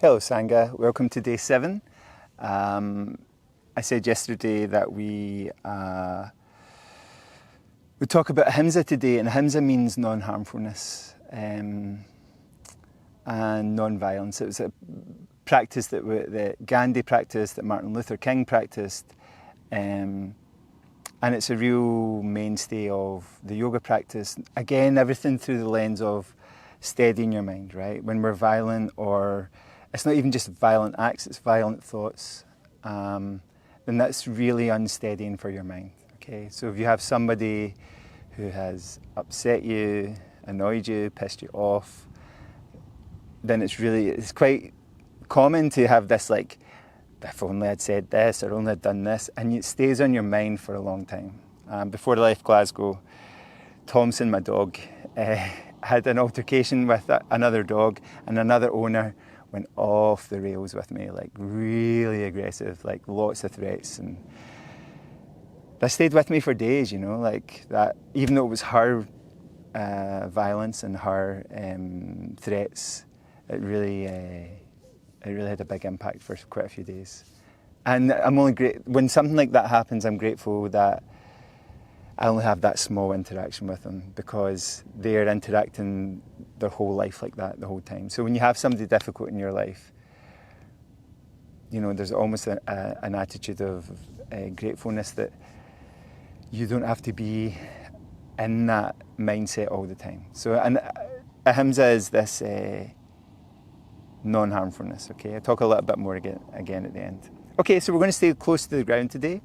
Hello Sangha, welcome to day 7. I said yesterday that we talk about ahimsa today, and ahimsa means non-harmfulness and non-violence. It was a practice that Gandhi practiced, that Martin Luther King practiced, and it's a real mainstay of the yoga practice. Again, everything through the lens of steadying your mind, right? When we're violent, or it's not even just violent acts, it's violent thoughts, then that's really unsteadying for your mind, okay? So if you have somebody who has upset you, annoyed you, pissed you off, then it's quite common to have this like, if only I'd said this, or only I'd done this, and it stays on your mind for a long time. Before I left Glasgow, Thompson, my dog, had an altercation with another dog, and another owner went off the rails with me, like really aggressive, like lots of threats, and that stayed with me for days, you know, like that. Even though it was her violence and her threats, it really had a big impact for quite a few days. And I'm only when something like that happens, I'm grateful that I only have that small interaction with them, because they are interacting their whole life like that the whole time. So when you have somebody difficult in your life, you know, there's almost an attitude of gratefulness that you don't have to be in that mindset all the time. So and ahimsa is this non-harmfulness, okay? I'll talk a little bit more again at the end. Okay, so we're going to stay close to the ground today.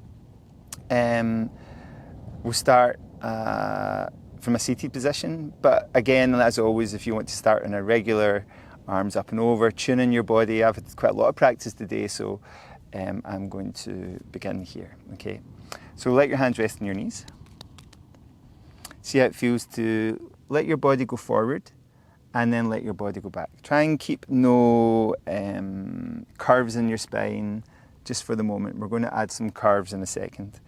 We'll start from a seated position, but again, as always, if you want to start in a regular arms up and over, tune in your body. I've had quite a lot of practice today, so I'm going to begin here, okay? So let your hands rest on your knees. See how it feels to let your body go forward and then let your body go back. Try and keep no curves in your spine just for the moment. We're going to add some curves in a second.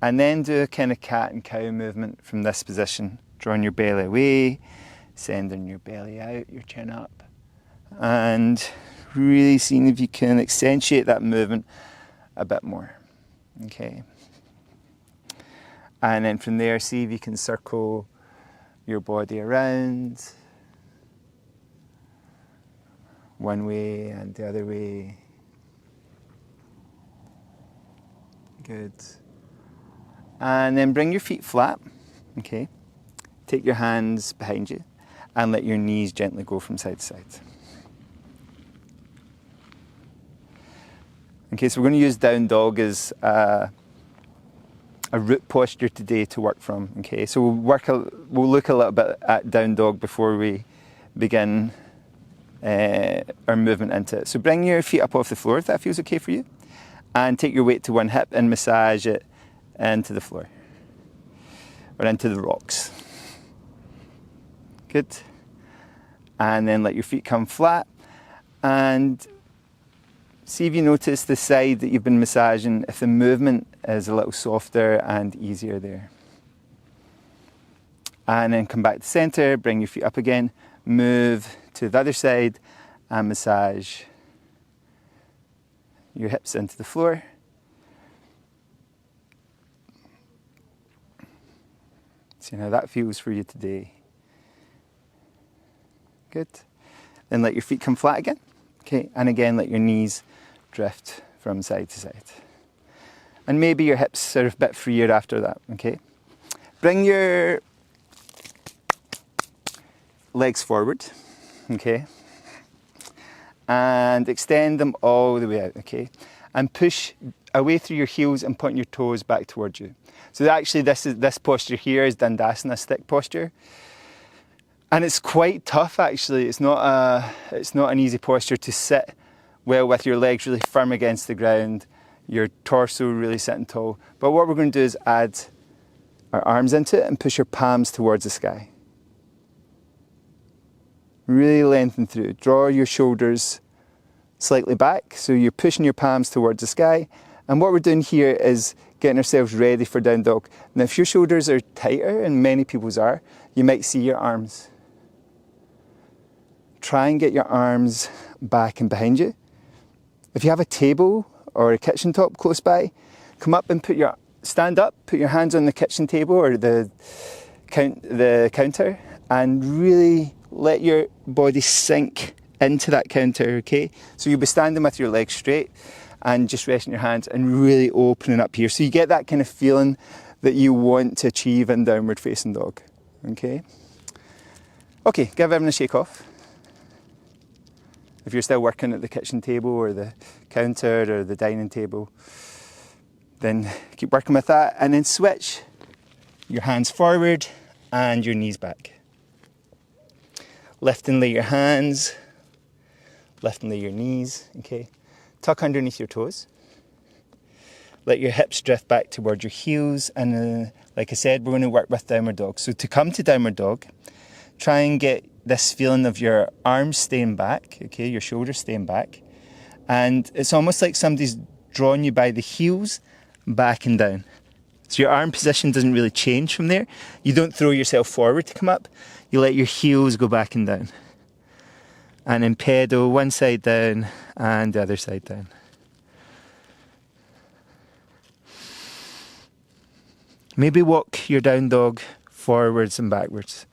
And then do a kind of cat and cow movement from this position. Drawing your belly away, sending your belly out, your chin up. And really seeing if you can accentuate that movement a bit more. Okay. And then from there, see if you can circle your body around. One way and the other way. Good. And then bring your feet flat, okay? Take your hands behind you and let your knees gently go from side to side. Okay, so we're going to use down dog as a root posture today to work from, okay? So we'll look a little bit at down dog before we begin our movement into it. So bring your feet up off the floor if that feels okay for you, and take your weight to one hip and massage it into the floor or into the rocks. Good. And then let your feet come flat and see if you notice the side that you've been massaging, if the movement is a little softer and easier there. And then come back to center, bring your feet up again, move to the other side and massage your hips into the floor. See how that feels for you today. Good. Then let your feet come flat again. Okay, and again let your knees drift from side to side. And maybe your hips are a bit freer after that, okay? Bring your legs forward, okay? And extend them all the way out, okay? And push away through your heels and point your toes back towards you. So actually this posture here is Dandasana, stick posture. And it's quite tough actually. It's not an easy posture to sit well with your legs really firm against the ground, your torso really sitting tall. But what we're going to do is add our arms into it and push your palms towards the sky. Really lengthen through. Draw your shoulders slightly back, so you're pushing your palms towards the sky. And what we're doing here is getting ourselves ready for down dog. Now if your shoulders are tighter, and many people's are, you might see your arms. Try and get your arms back and behind you. If you have a table or a kitchen top close by, come up and stand up, put your hands on the kitchen table or the counter, and really let your body sink into that counter, okay? So you'll be standing with your legs straight and just resting your hands and really opening up here. So you get that kind of feeling that you want to achieve in downward facing dog, okay? Okay, give everyone a shake off. If you're still working at the kitchen table or the counter or the dining table, then keep working with that, and then switch your hands forward and your knees back. Lift and lay your hands, lift and lay your knees, okay? Tuck underneath your toes. Let your hips drift back towards your heels, and like I said, we're going to work with downward dog. So to come to downward dog, try and get this feeling of your arms staying back, okay, your shoulders staying back, and it's almost like somebody's drawing you by the heels back and down. So your arm position doesn't really change from there. You don't throw yourself forward to come up. You let your heels go back and down. And then pedal one side down and the other side down. Maybe walk your down dog forwards and backwards.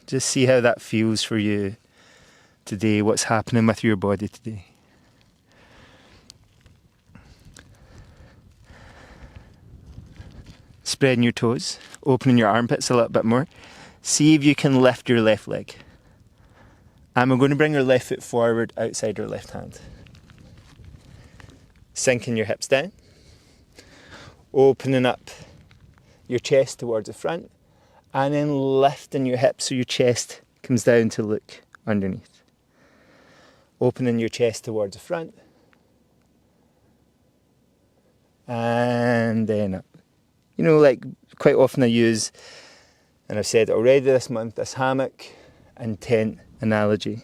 Just see how that feels for you today, what's happening with your body today. Spreading your toes, opening your armpits a little bit more. See if you can lift your left leg. And we're going to bring your left foot forward outside your left hand. Sinking your hips down. Opening up your chest towards the front. And then lifting your hips so your chest comes down to look underneath. Opening your chest towards the front. And then up. You know, like quite often I use, and I've said it already this month, this hammock and tent analogy.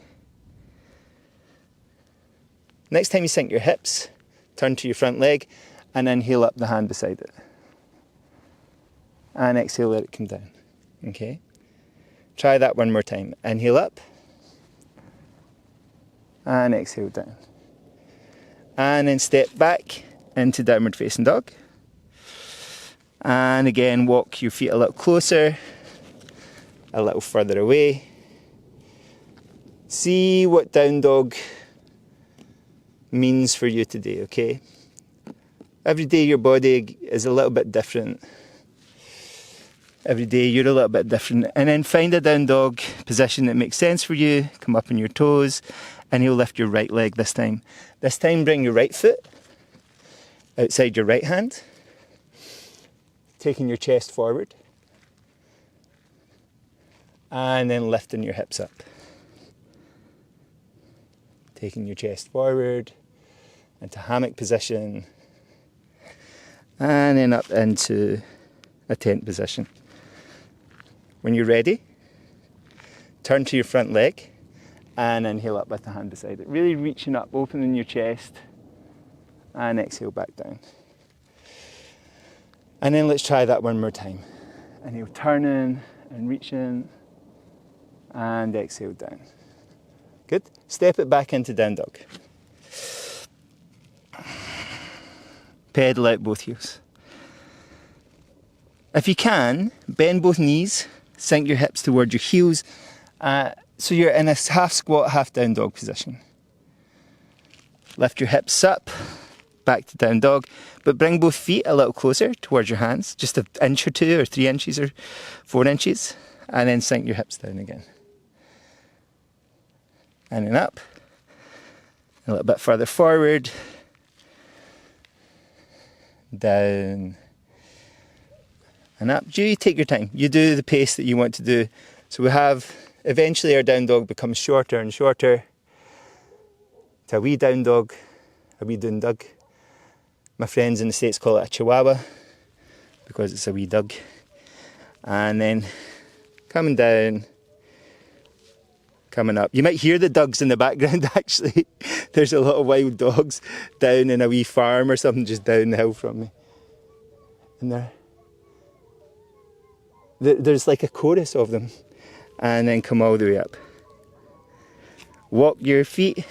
Next time you sink your hips, turn to your front leg and inhale up the hand beside it. And exhale, let it come down. Okay? Try that one more time. Inhale up. And exhale down. And then step back into downward facing dog. And again, walk your feet a little closer, a little further away. See what down dog means for you today, okay? Every day your body is a little bit different. Every day you're a little bit different. And then find a down dog position that makes sense for you. Come up on your toes, and you'll lift your right leg this time. This time bring your right foot outside your right hand. Taking your chest forward. And then lifting your hips up. Taking your chest forward into hammock position. And then up into a tent position. When you're ready, turn to your front leg and inhale up with the hand beside it. Really reaching up, opening your chest, and exhale back down. And then let's try that one more time. Inhale, turning and reaching, and exhale down. Good. Step it back into down dog. Pedal out both heels. If you can, bend both knees, sink your hips towards your heels, so you're in a half squat, half down dog position. Lift your hips up, back to down dog, but bring both feet a little closer towards your hands, just an inch or 2 or 3 inches or 4 inches, and then sink your hips down again. And then up, a little bit further forward, down, and up. You take your time. You do the pace that you want to do. So we have, eventually our down dog becomes shorter and shorter to a wee down dog, a wee doon dog. My friends in the States call it a chihuahua because it's a wee dog. And then coming down, coming up. You might hear the dogs in the background actually. There's a lot of wild dogs down in a wee farm or something just down the hill from me. And there's like a chorus of them. And then come all the way up. Walk your feet.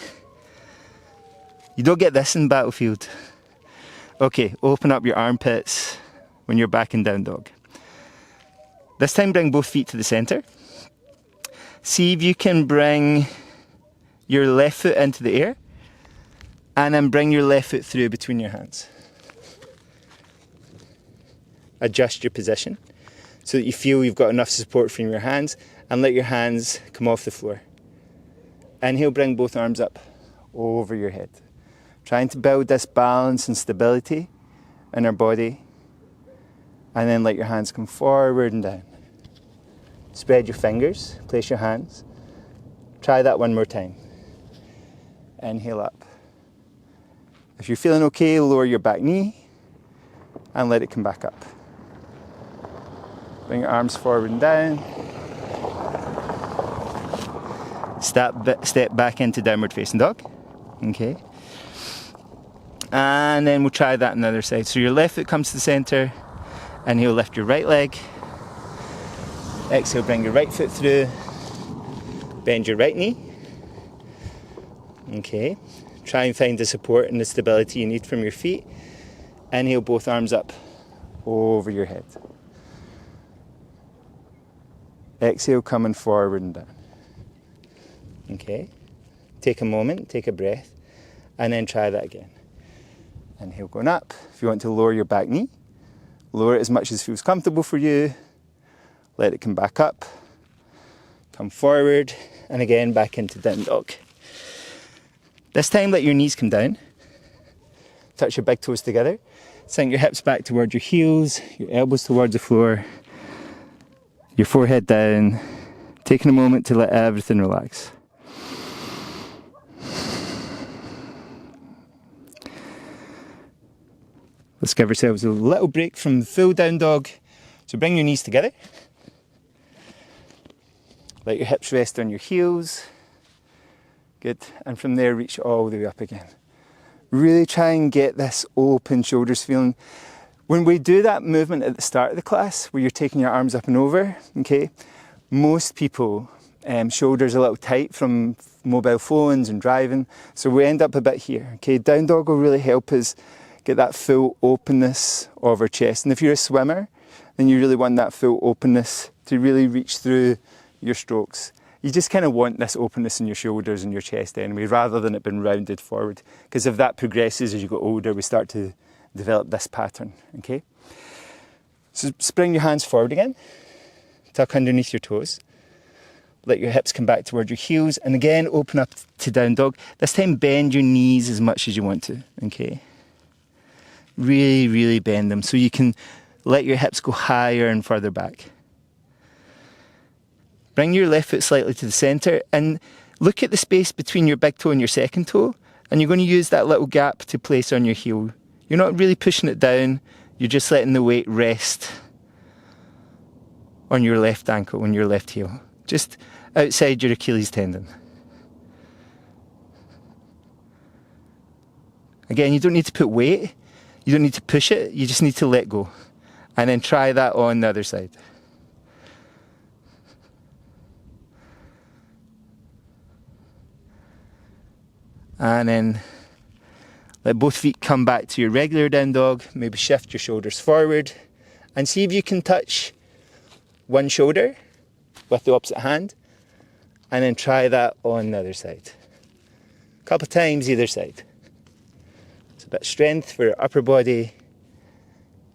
You don't get this in Battlefield. Okay, open up your armpits when you're back in down dog. This time bring both feet to the center. See if you can bring your left foot into the air and then bring your left foot through between your hands. Adjust your position so that you feel you've got enough support from your hands, and let your hands come off the floor. Inhale, bring both arms up over your head. Trying to build this balance and stability in our body, and then let your hands come forward and down. Spread your fingers, place your hands. Try that one more time. Inhale up. If you're feeling okay, lower your back knee and let it come back up. Bring your arms forward and down. Step back into downward facing dog. Okay. And then we'll try that on the other side. So your left foot comes to the center. Inhale, lift your right leg. Exhale, bring your right foot through. Bend your right knee. Okay. Try and find the support and the stability you need from your feet. Inhale, both arms up over your head. Exhale, coming forward and down. Okay. Take a moment, take a breath, and then try that again. Inhale, going up. If you want to lower your back knee, lower it as much as feels comfortable for you. Let it come back up. Come forward, and again back into down dog. This time, let your knees come down. Touch your big toes together. Sink your hips back towards your heels, your elbows towards the floor, your forehead down. Taking a moment to let everything relax. Let's give ourselves a little break from the full down dog. So bring your knees together. Let your hips rest on your heels. Good. And from there, reach all the way up again. Really try and get this open shoulders feeling. When we do that movement at the start of the class, where you're taking your arms up and over, okay, most people, shoulders a little tight from mobile phones and driving, so we end up a bit here. Okay, down dog will really help us get that full openness of our chest. And if you're a swimmer, then you really want that full openness to really reach through your strokes. You just kind of want this openness in your shoulders and your chest anyway, rather than it being rounded forward. Because if that progresses as you get older, we start to develop this pattern, okay? So bring your hands forward again. Tuck underneath your toes. Let your hips come back towards your heels. And again, open up to down dog. This time, bend your knees as much as you want to, okay? Really, really bend them so you can let your hips go higher and further back. Bring your left foot slightly to the center and look at the space between your big toe and your second toe, and you're going to use that little gap to place on your heel. You're not really pushing it down, you're just letting the weight rest on your left ankle, on your left heel, just outside your Achilles tendon. Again, you don't need to put weight, you don't need to push it, you just need to let go. And then try that on the other side. And then let both feet come back to your regular down dog. Maybe shift your shoulders forward and see if you can touch one shoulder with the opposite hand, and then try that on the other side. A couple of times either side. It's a bit of strength for your upper body,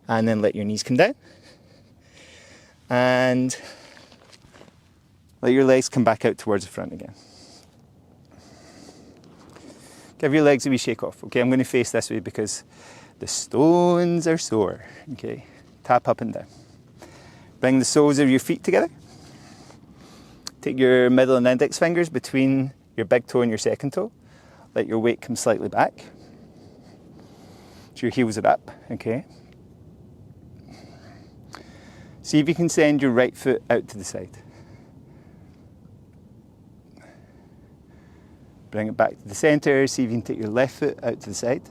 and then let your knees come down. And let your legs come back out towards the front again. Give your legs a wee shake off. Okay, I'm going to face this way because the stones are sore. Okay, tap up and down. Bring the soles of your feet together. Take your middle and index fingers between your big toe and your second toe. Let your weight come slightly back. So your heels are up. Okay. See if you can send your right foot out to the side. Bring it back to the center. See if you can take your left foot out to the side.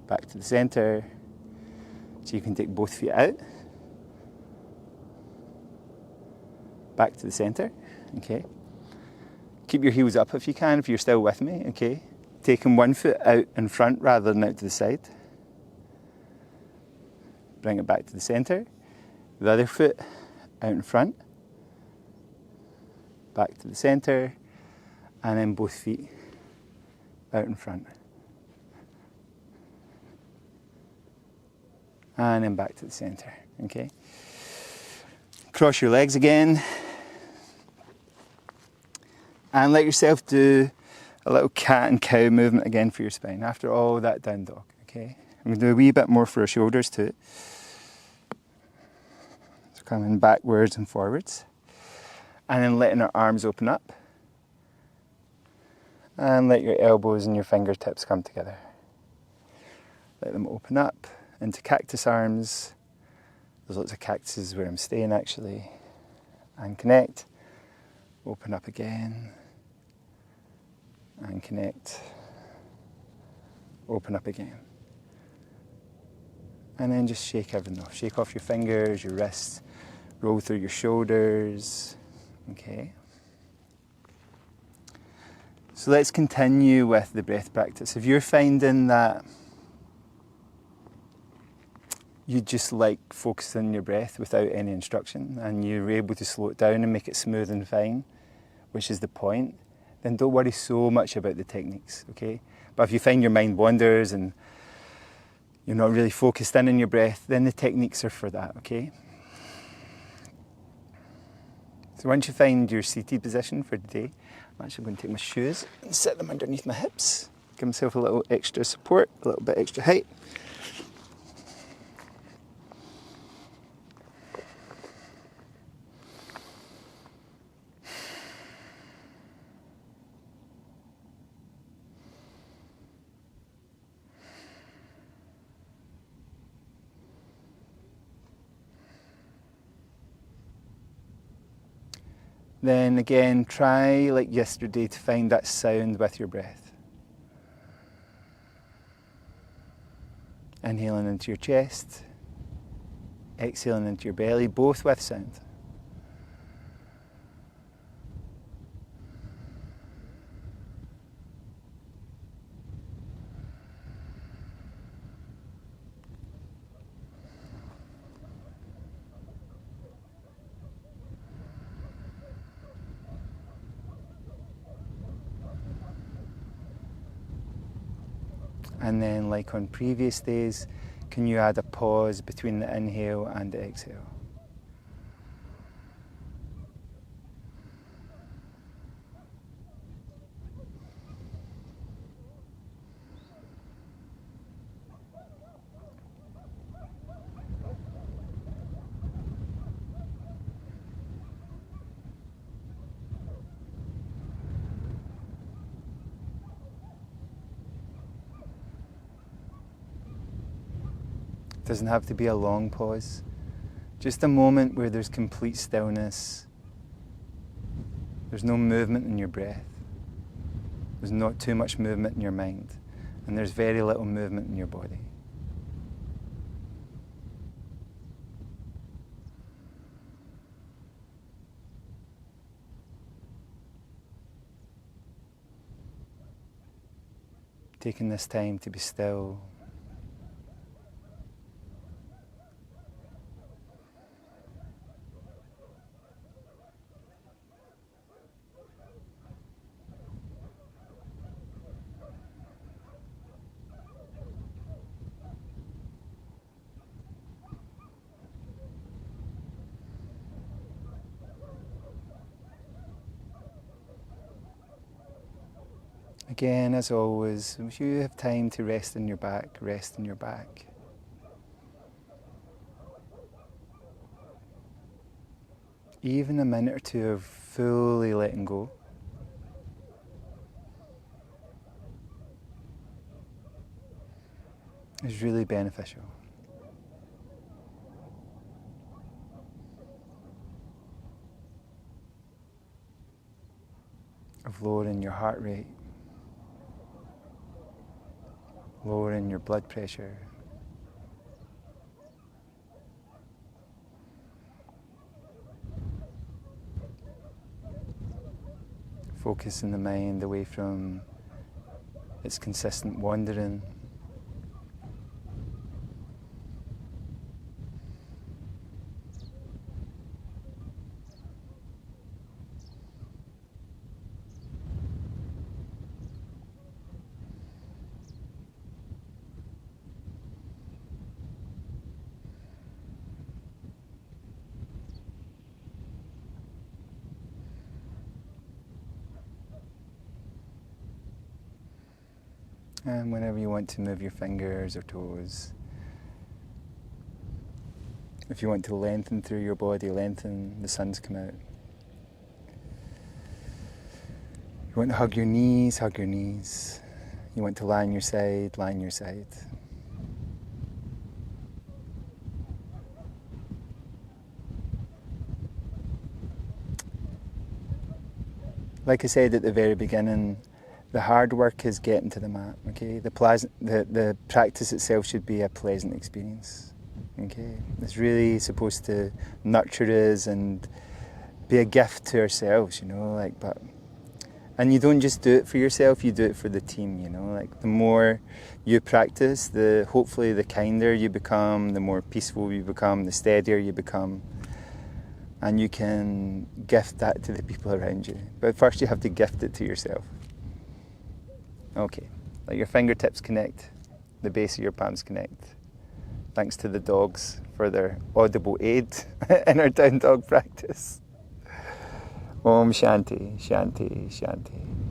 Back to the center. So you can take both feet out. Back to the center. Okay. Keep your heels up if you can, if you're still with me, okay? Taking one foot out in front rather than out to the side. Bring it back to the centre. The other foot out in front. Back to the centre. And then both feet out in front. And then back to the centre, okay? Cross your legs again. And let yourself do a little cat and cow movement again for your spine after all that down dog, okay? I'm going to do a wee bit more for our shoulders too. So coming backwards and forwards. And then letting our arms open up. And let your elbows and your fingertips come together. Let them open up into cactus arms. There's lots of cactuses where I'm staying actually. And connect. Open up again. And connect. Open up again. And then just shake everything off. Shake off your fingers, your wrists. Roll through your shoulders. Okay. So let's continue with the breath practice. If you're finding that you just like focusing on your breath without any instruction and you're able to slow it down and make it smooth and fine, which is the point, then don't worry so much about the techniques, okay? But if you find your mind wanders and you're not really focused in on your breath, then the techniques are for that, okay? So once you find your seated position for the day, I'm actually going to take my shoes and set them underneath my hips. Give myself a little extra support, a little bit extra height. Then again, try like yesterday to find that sound with your breath. Inhaling into your chest, exhaling into your belly, both with sound. And then, like on previous days, can you add a pause between the inhale and the exhale? It doesn't have to be a long pause. Just a moment where there's complete stillness. There's no movement in your breath. There's not too much movement in your mind. And there's very little movement in your body. Taking this time to be still. Again, as always, if you have time to rest in your back, rest in your back. Even a minute or two of fully letting go. Is really beneficial. Of lowering your heart rate. Lowering your blood pressure. Focusing the mind away from its consistent wandering. And whenever you want to move your fingers or toes, if you want to lengthen through your body, lengthen, the sun's come out. You want to hug your knees, hug your knees. You want to lie on your side, lie on your side. Like I said at the very beginning, the hard work is getting to the mat, okay? The practice itself should be a pleasant experience, okay? It's really supposed to nurture us and be a gift to ourselves, you know, like, and you don't just do it for yourself, you do it for the team, you know, like the more you practice, hopefully the kinder you become, the more peaceful you become, the steadier you become. And you can gift that to the people around you. But first you have to gift it to yourself. Okay, let your fingertips connect, the base of your palms connect. Thanks to the dogs for their audible aid in our down dog practice. Om Shanti, Shanti, Shanti.